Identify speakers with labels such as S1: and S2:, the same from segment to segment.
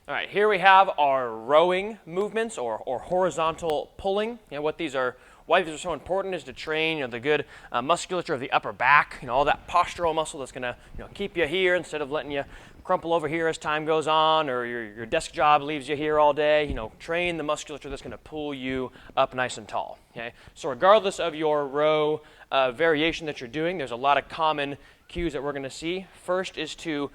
S1: All right, here we have our rowing movements or horizontal pulling. What these are, why these are so important is to train the good musculature of the upper back. All that postural muscle that's going to keep you here instead of letting you crumple over here as time goes on, or your desk job leaves you here all day. Train the musculature that's going to pull you up nice and tall. Okay, so regardless of your row variation that you're doing, there's a lot of common cues that we're going to see. First is to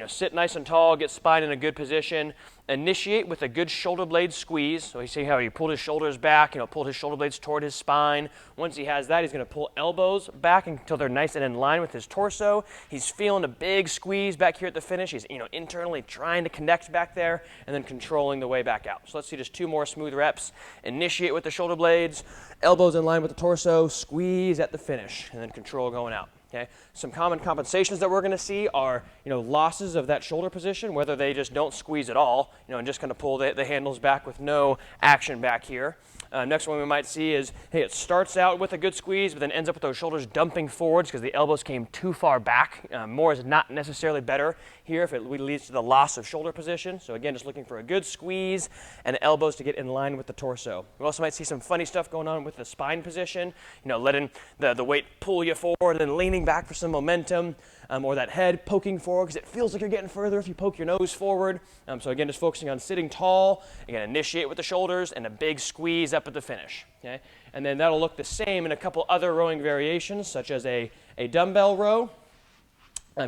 S1: sit nice and tall, get spine in a good position, initiate with a good shoulder blade squeeze. So you see how he pulled his shoulders back, pulled his shoulder blades toward his spine. Once he has that, he's going to pull elbows back until they're nice and in line with his torso. He's feeling a big squeeze back here at the finish. He's internally trying to connect back there and then controlling the way back out. So let's see just 2 more smooth reps. Initiate with the shoulder blades, elbows in line with the torso, squeeze at the finish, and then control going out. Okay. Some common compensations that we're going to see are, losses of that shoulder position, whether they just don't squeeze at all, and just kind of pull the handles back with no action back here. Next one we might see is, hey, it starts out with a good squeeze, but then ends up with those shoulders dumping forwards because the elbows came too far back. More is not necessarily better here if it leads to the loss of shoulder position. So again, just looking for a good squeeze and elbows to get in line with the torso. We also might see some funny stuff going on with the spine position, letting the weight pull you forward and then leaning back for some momentum, or that head poking forward because it feels like you're getting further if you poke your nose forward. So again, just focusing on sitting tall. Again, initiate with the shoulders and a big squeeze up at the finish. Okay? And then that'll look the same in a couple other rowing variations, such as a dumbbell row.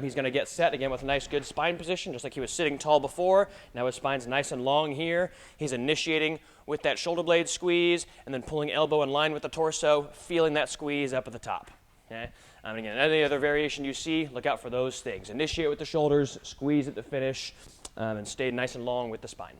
S1: He's going to get set again with a nice good spine position, just like he was sitting tall before. Now his spine's nice and long here. He's initiating with that shoulder blade squeeze and then pulling elbow in line with the torso, feeling that squeeze up at the top. Okay? And again, any other variation you see, look out for those things. Initiate with the shoulders, squeeze at the finish, and stay nice and long with the spine.